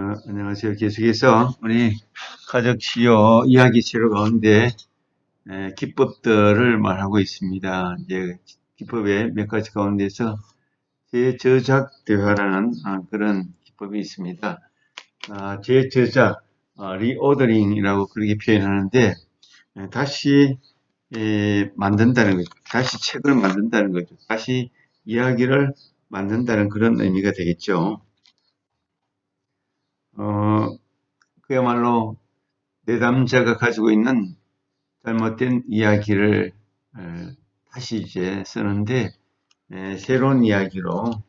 안녕하세요. 계속해서 우리 가족 치유 이야기 치료 가운데 기법들을 말하고 있습니다. 이제 기법의 몇 가지 가운데서 재저작 대화라는 그런 기법이 있습니다. 재저작, 리오더링이라고 그렇게 표현하는데 다시 만든다는 거죠. 다시 책을 만든다는 거죠. 다시 이야기를 만든다는 그런 의미가 되겠죠. 어, 그야말로 내담자가 가지고 있는 잘못된 이야기를 다시 이제 쓰는데 새로운 이야기로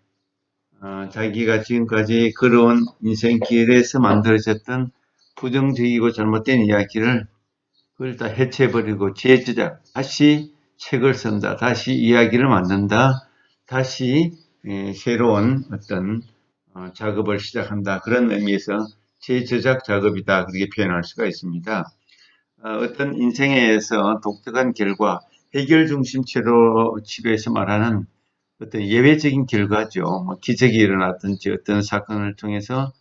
자기가 지금까지 걸어온 인생 길에서 만들어졌던 부정적이고 잘못된 이야기를 그걸 다 해체해버리고 재제작, 다시 책을 쓴다, 다시 이야기를 만든다, 다시 새로운 어떤 작업을 시작한다. 그런 의미에서 재제작 작업이다. 그렇게 표현할 수가 있습니다. 어떤 인생에서 독특한 결과, 해결 중심 치료에서 말하는 어떤 예외적인 결과죠. 뭐 기적이 일어났든지 어떤 사건을 통해서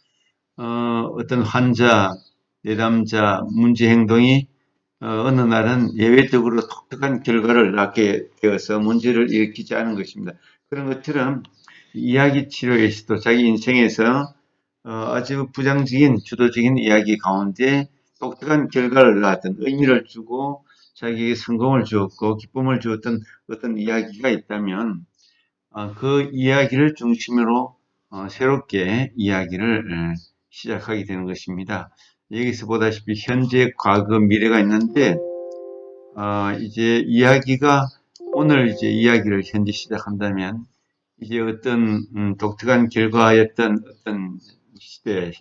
어떤 환자, 내담자, 문제 행동이 어느 날은 예외적으로 독특한 결과를 낳게 되어서 문제를 일으키지 않은 것입니다. 그런 것처럼 이야기 치료에서도 자기 인생에서 아주 부정적인 주도적인 이야기 가운데 독특한 결과를 낳았던 의미를 주고 자기에게 성공을 주었고 기쁨을 주었던 어떤 이야기가 있다면 그 이야기를 중심으로 새롭게 이야기를 시작하게 되는 것입니다. 여기서 보다시피 현재, 과거, 미래가 있는데 이제 이야기가 오늘 이제 이야기를 현재 시작한다면 이제 어떤 독특한 결과였던 어떤 시대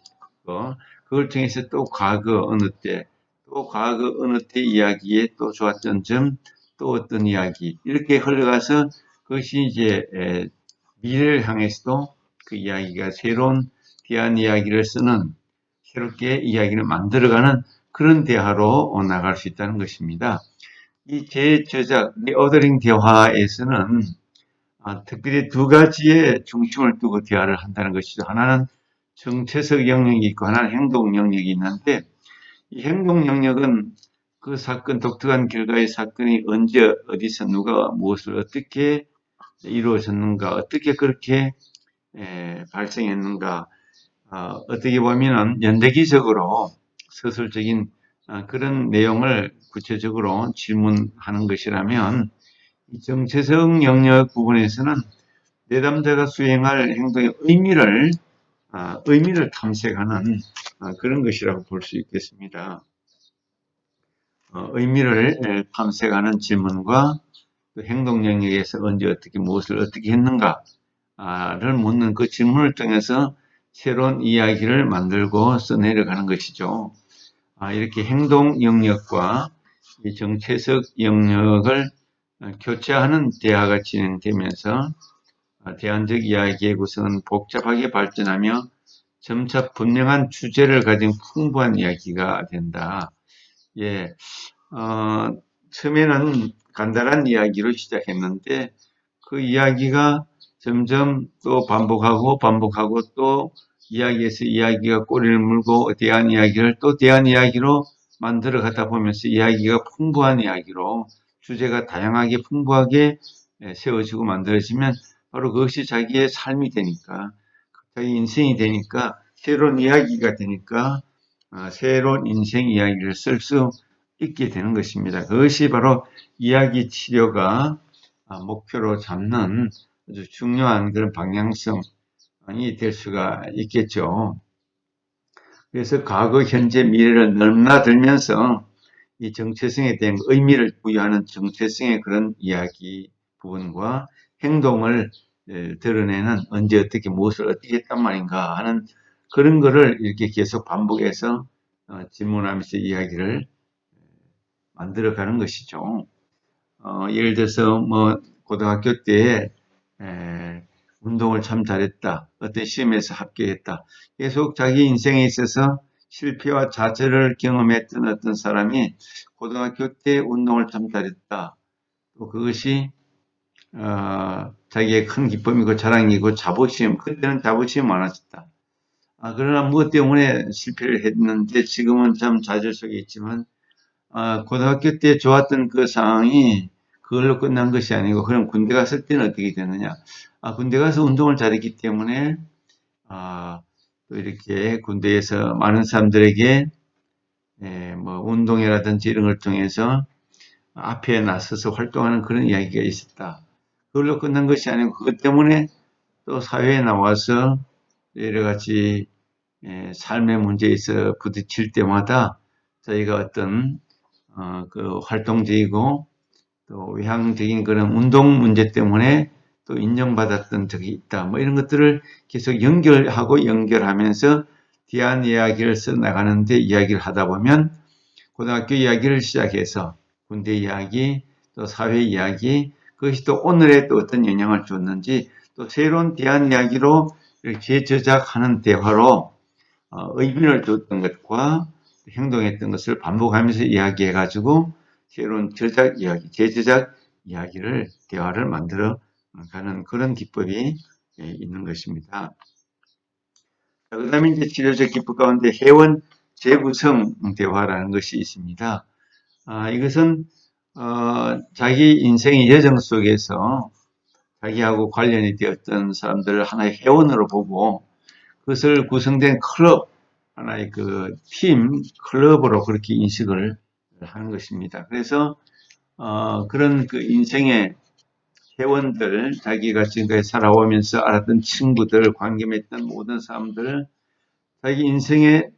그걸 통해서 또 과거 어느 때, 또 과거 어느 때 이야기에 또 좋았던 점, 또 어떤 이야기 이렇게 흘러가서 그것이 이제 미래를 향해서도 그 이야기가 새로운 대한 이야기를 쓰는 새롭게 이야기를 만들어가는 그런 대화로 나갈 수 있다는 것입니다. 이 재저작, 리어더링 대화에서는 특별히 두 가지의 중심을 두고 대화를 한다는 것이죠. 하나는 정체적 영역이 있고 하나는 행동 영역이 있는데 이 행동 영역은 그 사건, 독특한 결과의 사건이 언제, 어디서, 누가, 무엇을 어떻게 이루어졌는가, 어떻게 그렇게 발생했는가, 어떻게 보면은 연대기적으로 서술적인 그런 내용을 구체적으로 질문하는 것이라면 이 정체성 영역 부분에서는 내담자가 수행할 행동의 의미를 탐색하는 그런 것이라고 볼 수 있겠습니다. 의미를 탐색하는 질문과 그 행동 영역에서 언제 어떻게 무엇을 어떻게 했는가를 묻는 그 질문을 통해서 새로운 이야기를 만들고 써내려가는 것이죠. 이렇게 행동 영역과 이 정체적 영역을 교체하는 대화가 진행되면서 대안적 이야기의 구성은 복잡하게 발전하며 점차 분명한 주제를 가진 풍부한 이야기가 된다. 예, 처음에는 간단한 이야기로 시작했는데 그 이야기가 점점 또 반복하고 또 이야기에서 이야기가 꼬리를 물고 대한 이야기를 또 대한 이야기로 만들어 가다 보면서 이야기가 풍부한 이야기로 주제가 다양하게 풍부하게 세워지고 만들어지면 바로 그것이 자기의 삶이 되니까 자기 인생이 되니까 새로운 이야기가 되니까 새로운 인생 이야기를 쓸 수 있게 되는 것입니다. 그것이 바로 이야기 치료가 목표로 잡는 아주 중요한 그런 방향성이 될 수가 있겠죠. 그래서 과거, 현재, 미래를 넘나들면서 이 정체성에 대한 의미를 부여하는 정체성의 그런 이야기 부분과 행동을 드러내는 언제 어떻게 무엇을 어떻게 했단 말인가 하는 그런 거를 이렇게 계속 반복해서 질문하면서 이야기를 만들어가는 것이죠. 예를 들어서 뭐 고등학교 때 운동을 참 잘했다. 어떤 시험에서 합격했다. 계속 자기 인생에 있어서 실패와 좌절을 경험했던 어떤 사람이 고등학교 때 운동을 참 잘했다. 또 그것이 자기의 큰 기쁨이고 자랑이고 자부심, 그때는 자부심이 많아졌다. 그러나 무엇 때문에 실패를 했는데 지금은 참 좌절 속에 있지만, 고등학교 때 좋았던 그 상황이 그걸로 끝난 것이 아니고, 그럼 군대 갔을 때는 어떻게 되느냐? 군대 가서 운동을 잘했기 때문에, 또 이렇게 군대에서 많은 사람들에게, 뭐, 운동회라든지 이런 걸 통해서 앞에 나서서 활동하는 그런 이야기가 있었다. 그걸로 끝난 것이 아니고, 그것 때문에 또 사회에 나와서 여러 가지 삶의 문제에서 부딪힐 때마다 저희가 어떤 그 활동적이고 또 외향적인 그런 운동 문제 때문에 또 인정받았던 적이 있다. 뭐 이런 것들을 계속 연결하면서 뒤안 이야기를 써 나가는데 이야기를 하다 보면 고등학교 이야기를 시작해서 군대 이야기, 또 사회 이야기, 그것이 또 오늘에 또 어떤 영향을 줬는지 또 새로운 대안 이야기로 이렇게 재제작하는 대화로 의미를 줬던 것과 행동했던 것을 반복하면서 이야기해가지고 새로운 저작 이야기, 재제작 이야기를 대화를 만들어 가는 그런 기법이 있는 것입니다. 그 다음에 이제 치료적 기법 가운데 회원 재구성 대화라는 것이 있습니다. 이것은 자기 인생의 여정 속에서 자기하고 관련이 되었던 사람들을 하나의 회원으로 보고 그것을 구성된 클럽, 하나의 그 팀, 클럽으로 그렇게 인식을 하는 것입니다. 그래서 그런 그 인생의 회원들, 자기가 지금까지 살아오면서 알았던 친구들, 관계 맺던 모든 사람들, 자기 인생에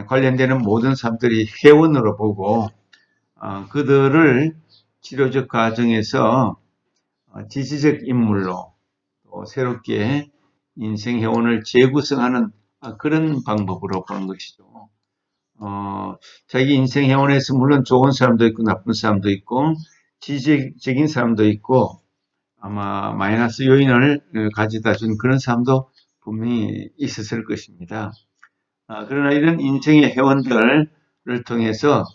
관련되는 모든 사람들이 회원으로 보고 그들을 치료적 과정에서 지지적 인물로 또 새롭게 인생 회원을 재구성하는 그런 방법으로 보는 것이죠. 자기 인생 회원에서 물론 좋은 사람도 있고 나쁜 사람도 있고 지지적인 사람도 있고 아마 마이너스 요인을 가져다 준 그런 사람도 분명히 있었을 것입니다. 그러나 이런 인생의 회원들을 통해서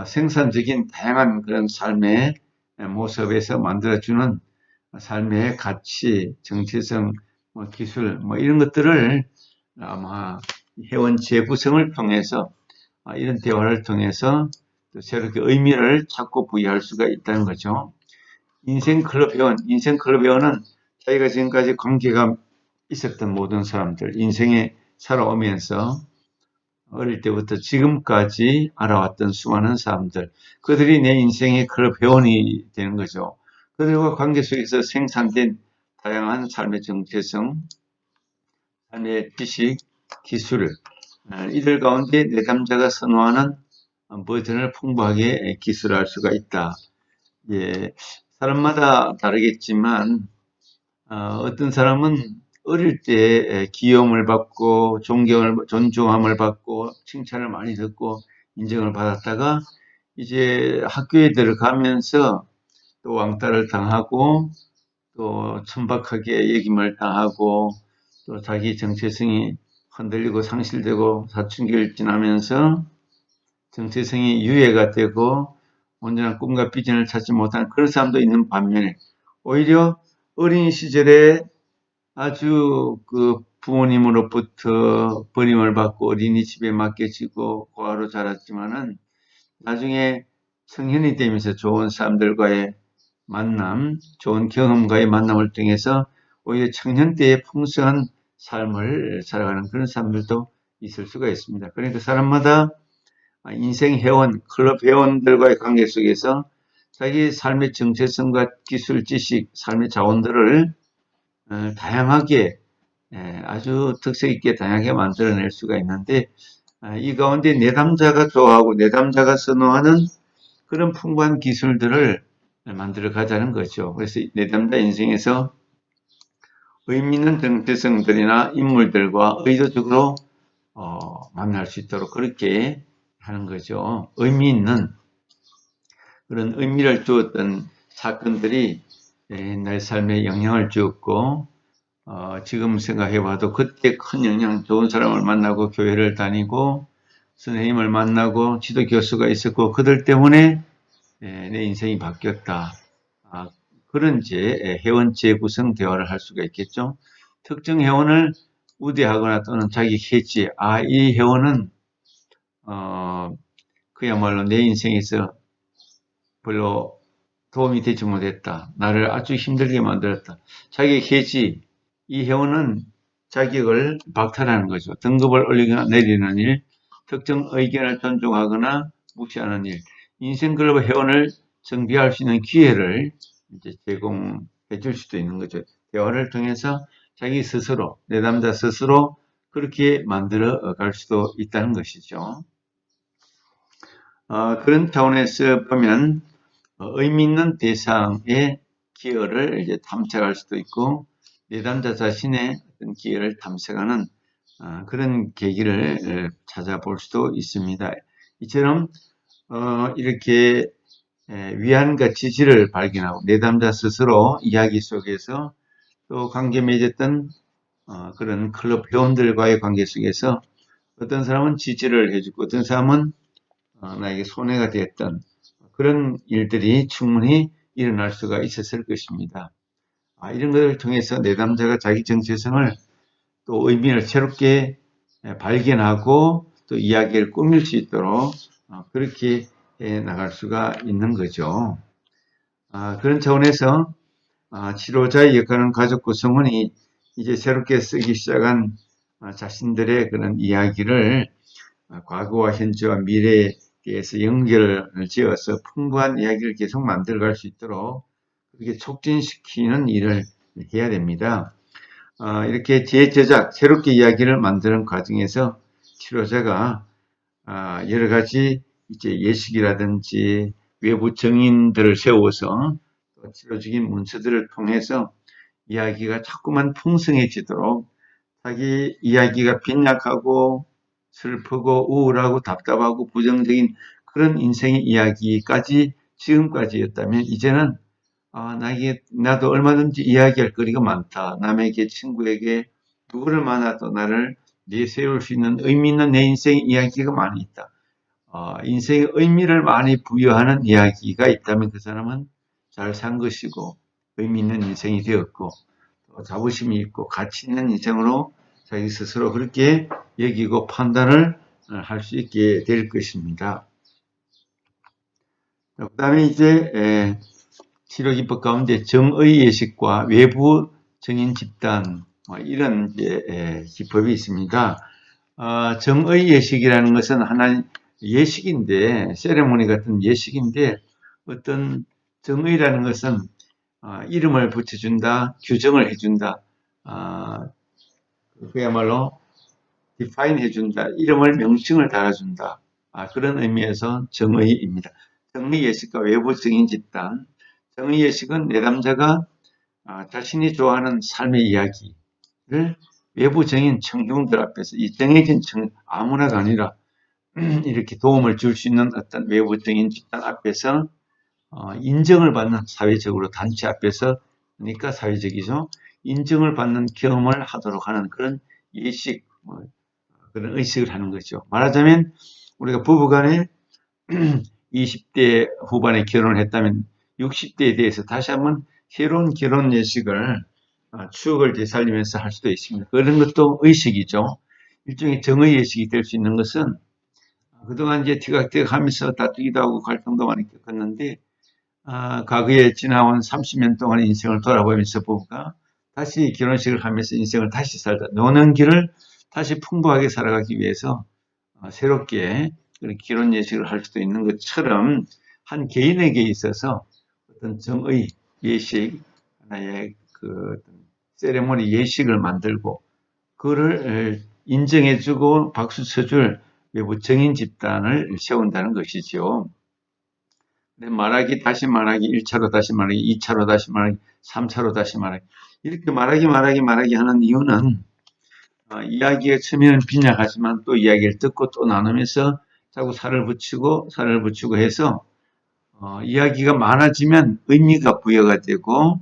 생산적인 다양한 그런 삶의 모습에서 만들어주는 삶의 가치, 정체성, 뭐 기술, 뭐 이런 것들을 아마 회원 재구성을 통해서 이런 대화를 통해서 또 새롭게 의미를 찾고 부여할 수가 있다는 거죠. 인생 클럽 회원은 자기가 지금까지 관계가 있었던 모든 사람들, 인생에 살아오면서 어릴 때부터 지금까지 알아왔던 수많은 사람들, 그들이 내 인생의 클럽 회원이 되는 거죠. 그들과 관계 속에서 생산된 다양한 삶의 정체성, 삶의 지식, 기술, 이들 가운데 내담자가 선호하는 버전을 풍부하게 기술할 수가 있다. 예, 사람마다 다르겠지만 어떤 사람은 어릴 때 귀여움을 받고 존중함을 받고 칭찬을 많이 듣고 인정을 받았다가 이제 학교에 들어가면서 또 왕따를 당하고 또 천박하게 여김을 당하고 또 자기 정체성이 흔들리고 상실되고 사춘기를 지나면서 정체성이 유예가 되고 온전한 꿈과 비전을 찾지 못하는 그런 사람도 있는 반면에 오히려 어린 시절에 아주 그 부모님으로부터 버림을 받고 어린이집에 맡겨지고 고아로 자랐지만은 나중에 성인이 되면서 좋은 사람들과의 만남, 좋은 경험과의 만남을 통해서 오히려 청년 때의 풍성한 삶을 살아가는 그런 사람들도 있을 수가 있습니다. 그러니까 사람마다 인생 회원, 클럽 회원들과의 관계 속에서 자기 삶의 정체성과 기술, 지식, 삶의 자원들을 다양하게 아주 특색 있게 다양하게 만들어낼 수가 있는데 이 가운데 내담자가 좋아하고 내담자가 선호하는 그런 풍부한 기술들을 만들어 가자는 거죠. 그래서 내담자 인생에서 의미 있는 정체성들이나 인물들과 의도적으로 만날 수 있도록 그렇게 하는 거죠. 의미 있는 그런 의미를 주었던 사건들이 내 삶에 영향을 주었고 지금 생각해봐도 그때 큰 영향, 좋은 사람을 만나고 교회를 다니고 선생님을 만나고 지도 교수가 있었고 그들 때문에 내 인생이 바뀌었다. 그런 이제 회원 재구성 대화를 할 수가 있겠죠. 특정 회원을 우대하거나 또는 자기 캐치, 이 회원은 그야말로 내 인생에서 별로 도움이 되지 못했다. 나를 아주 힘들게 만들었다. 자기 캐치, 이 회원은 자격을 박탈하는 거죠. 등급을 올리거나 내리는 일, 특정 의견을 존중하거나 무시하는 일, 인생클럽 회원을 정비할 수 있는 기회를 이제 제공해 줄 수도 있는 거죠. 대화를 통해서 자기 스스로, 내담자 스스로 그렇게 만들어 갈 수도 있다는 것이죠. 그런 차원에서 보면 의미 있는 대상의 기여를 이제 탐색할 수도 있고 내담자 자신의 어떤 기여를 탐색하는 그런 계기를 찾아볼 수도 있습니다. 이처럼 이렇게 위안과 지지를 발견하고 내담자 스스로 이야기 속에서 또 관계 맺었던 그런 클럽 회원들과의 관계 속에서 어떤 사람은 지지를 해주고 어떤 사람은 나에게 손해가 됐던 그런 일들이 충분히 일어날 수가 있었을 것입니다. 이런 것을 통해서 내담자가 자기 정체성을 또 의미를 새롭게 발견하고 또 이야기를 꾸밀 수 있도록 그렇게 해 나갈 수가 있는 거죠. 그런 차원에서 치료자의 역할은 가족 구성원이 이제 새롭게 쓰기 시작한 자신들의 그런 이야기를 과거와 현재와 미래에 대해서 연결을 지어서 풍부한 이야기를 계속 만들어갈 수 있도록 그렇게 촉진시키는 일을 해야 됩니다. 이렇게 재제작, 새롭게 이야기를 만드는 과정에서 치료자가 여러 가지 이제 예식이라든지 외부 증인들을 세워서 치료적인 문서들을 통해서 이야기가 자꾸만 풍성해지도록 자기 이야기가 빈약하고 슬프고 우울하고 답답하고 부정적인 그런 인생의 이야기까지 지금까지였다면 이제는 나도 얼마든지 이야기할 거리가 많다. 남에게 친구에게 누구를 만나도 나를 내세울 수 있는 의미 있는 내 인생의 이야기가 많이 있다. 인생의 의미를 많이 부여하는 이야기가 있다면 그 사람은 잘 산 것이고 의미 있는 인생이 되었고 자부심이 있고 가치 있는 인생으로 자기 스스로 그렇게 여기고 판단을 할 수 있게 될 것입니다. 그 다음에 이제 치료 기법 가운데 정의 예식과 외부 정인 집단 이런 이제 기법이 있습니다. 정의 예식이라는 것은 하나의 예식인데 세레모니 같은 예식인데 어떤 정의라는 것은 이름을 붙여준다, 규정을 해준다, 그야말로 define 해준다, 이름을 명칭을 달아준다. 그런 의미에서 정의입니다. 정의 예식과 외부 정인 집단. 정의 예식은 내담자가 자신이 좋아하는 삶의 이야기를 외부 정인 청중들 앞에서 이 정해진 아무나가 아니라 이렇게 도움을 줄 수 있는 어떤 외부 정인 집단 앞에서 인정을 받는 사회적으로 단체 앞에서 그러니까 사회적이죠. 인정을 받는 경험을 하도록 하는 그런 예식, 그런 의식을 하는 거죠. 말하자면 우리가 부부간에 20대 후반에 결혼을 했다면 60대에 대해서 다시 한번 새로운 결혼 예식을 추억을 되살리면서 할 수도 있습니다. 그런 것도 의식이죠. 일종의 정의 예식이 될 수 있는 것은 그동안 이제 티격태격 하면서 다투기도 하고 갈등도 많이 겪었는데 과거에 지나온 30년 동안의 인생을 돌아보면서 부부가 다시 결혼식을 하면서 인생을 다시 살다 노는 길을 다시 풍부하게 살아가기 위해서 새롭게 결혼 예식을 할 수도 있는 것처럼 한 개인에게 있어서 어떤 정의 예식 하나의 그 세레모니 예식을 만들고 그를 인정해주고 박수 쳐줄 외부 정인 집단을 세운다는 것이죠. 말하기 다시 말하기 1차로 다시 말하기 2차로 다시 말하기 3차로 다시 말하기 이렇게 말하기 하는 이유는 이야기가 처음에는 빈약하지만 또 이야기를 듣고 또 나누면서 자꾸 살을 붙이고 해서 이야기가 많아지면 의미가 부여가 되고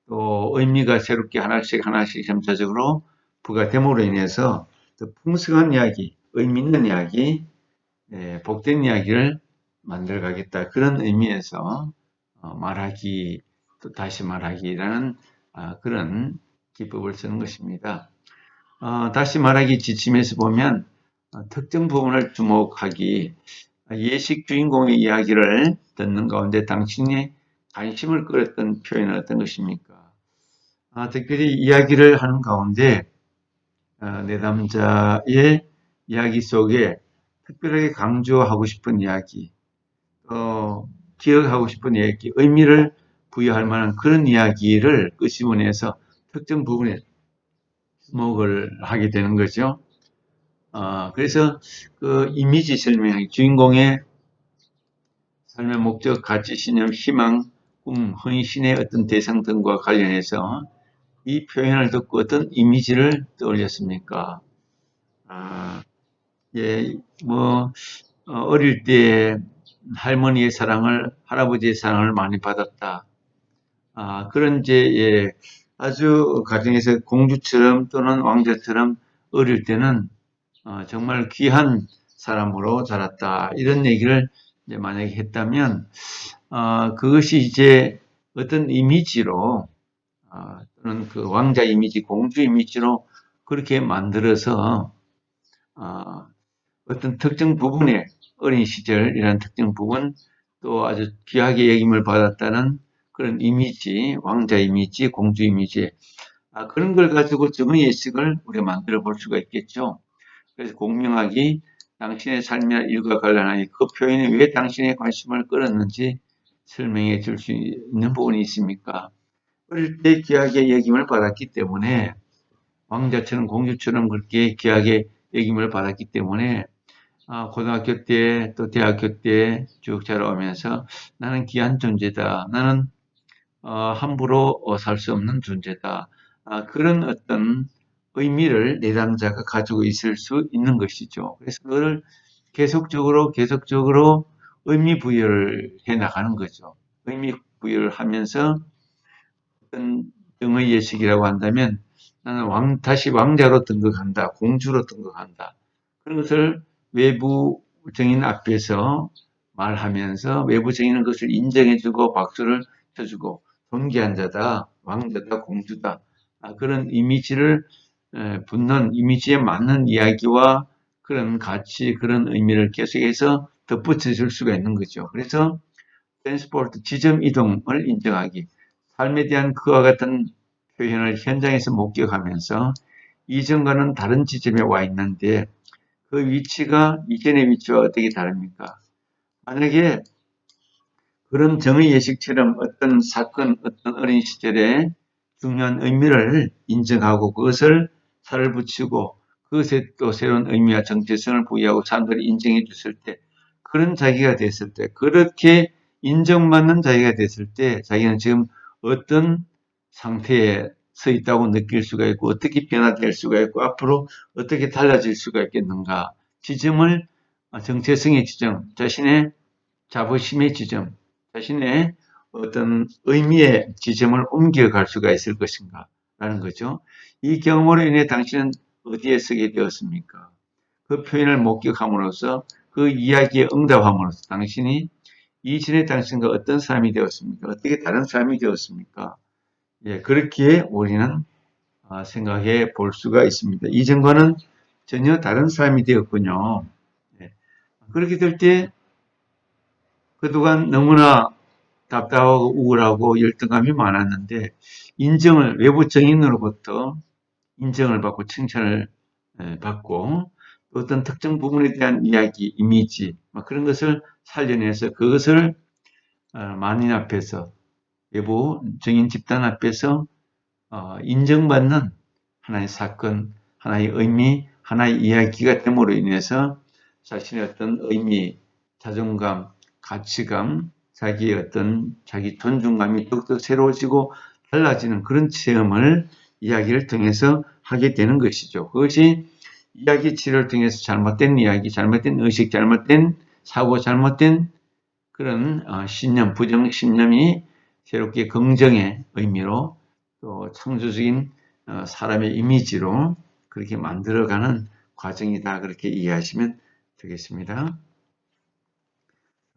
또 의미가 새롭게 하나씩 점차적으로 부과됨으로 인해서 더 풍성한 이야기, 의미 있는 이야기, 복된 이야기를 만들어가겠다. 그런 의미에서 말하기, 또 다시 말하기라는 그런 기법을 쓰는 것입니다. 다시 말하기 지침에서 보면 특정 부분을 주목하기, 예식 주인공의 이야기를 듣는 가운데 당신의 관심을 끌었던 표현은 어떤 것입니까? 특별히 이야기를 하는 가운데 내담자의 이야기 속에 특별하게 강조하고 싶은 이야기, 기억하고 싶은 이야기, 의미를 부여할 만한 그런 이야기를 끄집어내서 특정 부분에 주목을 하게 되는 거죠. 그래서 그 이미지 설명, 주인공의 삶의 목적, 가치, 신념, 희망, 꿈, 헌신의 어떤 대상 등과 관련해서 이 표현을 듣고 어떤 이미지를 떠올렸습니까? 아, 예, 어릴 때 할머니의 사랑을, 할아버지의 사랑을 많이 받았다. 그런 예, 아주 가정에서 공주처럼 또는 왕자처럼 어릴 때는 정말 귀한 사람으로 자랐다. 이런 얘기를 이제 만약에 했다면, 그것이 이제 어떤 이미지로, 또는 그 왕자 이미지, 공주 이미지로 그렇게 만들어서, 어, 어떤 특정 부분에 어린 시절이라는 특정 부분 또 아주 귀하게 여김을 받았다는 그런 이미지, 왕자 이미지, 공주 이미지 그런 걸 가지고 정의 예식을 우리가 만들어 볼 수가 있겠죠. 그래서 공명하기 당신의 삶이나 일과 관련하여 그 표현이 왜 당신의 관심을 끌었는지 설명해 줄 수 있는 부분이 있습니까? 어릴 때 귀하게 여김을 받았기 때문에 왕자처럼 공주처럼 그렇게 귀하게 여김을 받았기 때문에 고등학교 때 또 대학교 때 쭉 자라오면서 나는 귀한 존재다. 나는 함부로 살 수 없는 존재다. 그런 어떤 의미를 내담자가 가지고 있을 수 있는 것이죠. 그래서 그거를 계속적으로 의미 부여를 해 나가는 거죠. 의미 부여를 하면서 어떤 정의 예식이라고 한다면 나는 다시 왕자로 등극한다. 공주로 등극한다. 그런 것을 외부 정인 앞에서 말하면서 외부 정인은 그것을 인정해주고 박수를 쳐주고 존귀한 자다, 왕자다, 공주다. 그런 이미지를 붙는 이미지에 맞는 이야기와 그런 가치, 그런 의미를 계속해서 덧붙여 줄 수가 있는 거죠. 그래서 트랜스포트, 지점 이동을 인정하기. 삶에 대한 그와 같은 표현을 현장에서 목격하면서 이전과는 다른 지점에 와 있는데 그 위치가 이전의 위치와 어떻게 다릅니까? 만약에 그런 정의예식처럼 어떤 사건, 어떤 어린 시절에 중요한 의미를 인정하고 그것을 살을 붙이고 그것에 또 새로운 의미와 정체성을 부여하고 사람들이 인정해 줬을 때 그런 자기가 됐을 때 그렇게 인정받는 자기가 됐을 때 자기는 지금 어떤 상태에 서 있다고 느낄 수가 있고 어떻게 변화될 수가 있고 앞으로 어떻게 달라질 수가 있겠는가 지점을 정체성의 지점 자신의 자부심의 지점 자신의 어떤 의미의 지점을 옮겨갈 수가 있을 것인가 라는 거죠. 이 경험으로 인해 당신은 어디에 서게 되었습니까? 그 표현을 목격함으로써 그 이야기에 응답함으로써 당신이 이전의 당신과 어떤 사람이 되었습니까? 어떻게 다른 사람이 되었습니까? 예, 그렇게 우리는 생각해 볼 수가 있습니다. 이전과는 전혀 다른 사람이 되었군요. 예, 그렇게 될 때 그동안 너무나 답답하고 우울하고 열등감이 많았는데 인정을 외부 정인으로부터 인정을 받고 칭찬을 받고 어떤 특정 부분에 대한 이야기, 이미지 그런 것을 살려내서 그것을 만인 앞에서 외부 정인 집단 앞에서 인정받는 하나의 사건, 하나의 의미, 하나의 이야기가 됨으로 인해서 자신의 어떤 의미, 자존감, 가치감, 자기의 어떤 자기 존중감이 더욱더 새로워지고 달라지는 그런 체험을 이야기를 통해서 하게 되는 것이죠. 그것이 이야기 치료를 통해서 잘못된 이야기, 잘못된 의식, 잘못된 사고, 잘못된 그런 신념, 부정 신념이 새롭게 긍정의 의미로 또 창조적인 사람의 이미지로 그렇게 만들어가는 과정이다. 그렇게 이해하시면 되겠습니다.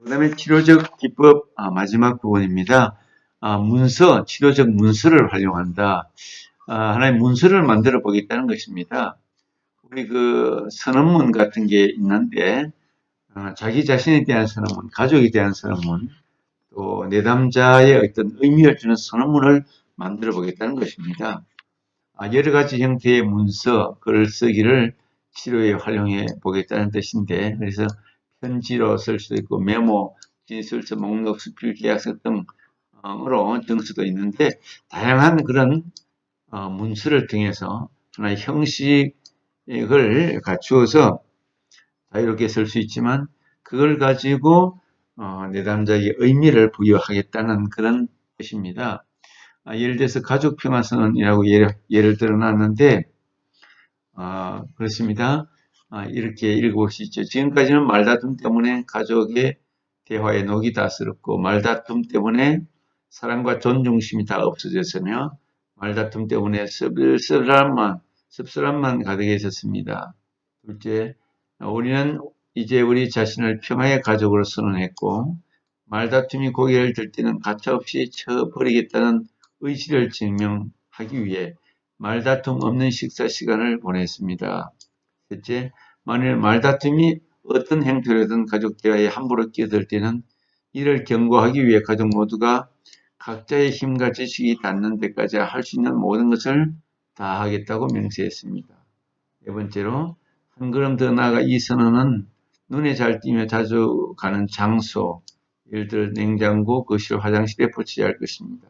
그 다음에 치료적 기법 마지막 부분입니다. 치료적 문서를 활용한다. 하나의 문서를 만들어 보겠다는 것입니다. 우리 그 선언문 같은 게 있는데, 자기 자신에 대한 선언문, 가족에 대한 선언문, 또 내담자의 어떤 의미를 주는 선언문을 만들어 보겠다는 것입니다. 여러 가지 형태의 문서, 글쓰기를 치료에 활용해 보겠다는 뜻인데, 그래서 편지로 쓸 수도 있고, 메모, 진술서, 목록, 수필, 계약서 등으로 등 수도 있는데, 다양한 그런 문서를 통해서 하나의 형식을 갖추어서 자유롭게 쓸 수 있지만, 그걸 가지고 내담자에게 의미를 부여하겠다는 그런 뜻입니다. 예를 들어서 가족평화선언이라고 예를 들어놨는데, 그렇습니다. 이렇게 읽어보시죠. 지금까지는 말다툼 때문에 가족의 대화의 녹이 다스렸고, 말다툼 때문에 사랑과 존중심이 다 없어졌으며, 말다툼 때문에 씁쓸함만 가득해졌습니다. 둘째, 우리는 이제 우리 자신을 평화의 가족으로 선언했고, 말다툼이 고개를 들 때는 가차없이 쳐버리겠다는 의지를 증명하기 위해 말다툼 없는 식사 시간을 보냈습니다. 셋째, 만일 말다툼이 어떤 형태로든 가족 대화에 함부로 끼어들 때는 이를 경고하기 위해 가족 모두가 각자의 힘과 지식이 닿는 데까지 할 수 있는 모든 것을 다 하겠다고 명세했습니다. 네 번째로, 한 걸음 더 나아가 이 선언은 눈에 잘 띄며 자주 가는 장소, 예를 들어 냉장고, 거실, 화장실에 붙여야 할 것입니다.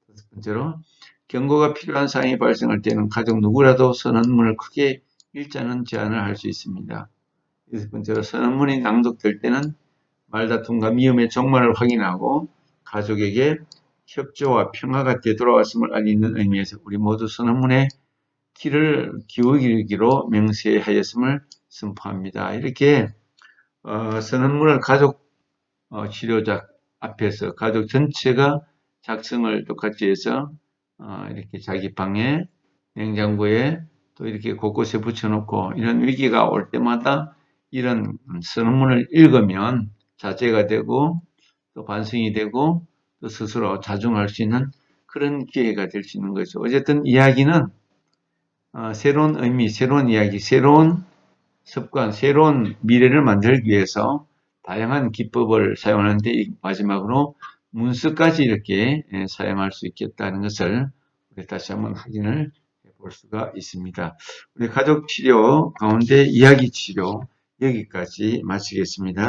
다섯 번째로, 경고가 필요한 상황이 발생할 때는 가족 누구라도 선언문을 크게 읽자는 제안을 할 수 있습니다. 여섯 번째로, 선언문이 낭독될 때는 말다툼과 미움의 종말을 확인하고 가족에게 협조와 평화가 되돌아왔음을 알리는 의미에서 우리 모두 선언문에 귀를 기울이기로 명세하였음을 선포합니다. 이렇게 선언문을 가족 치료자 앞에서 가족 전체가 작성을 똑같이 해서 이렇게 자기 방에 냉장고에 또 이렇게 곳곳에 붙여놓고 이런 위기가 올 때마다 이런 선언문을 읽으면 자제가 되고 또 반성이 되고 또 스스로 자중할 수 있는 그런 기회가 될 수 있는 거죠. 어쨌든 이야기는 새로운 의미, 새로운 이야기, 새로운 습관, 새로운 미래를 만들기 위해서 다양한 기법을 사용하는데 마지막으로 문서까지 이렇게 사용할 수 있겠다는 것을 우리 다시 한번 확인을 볼 수가 있습니다. 우리 가족 치료 가운데 이야기 치료 여기까지 마치겠습니다.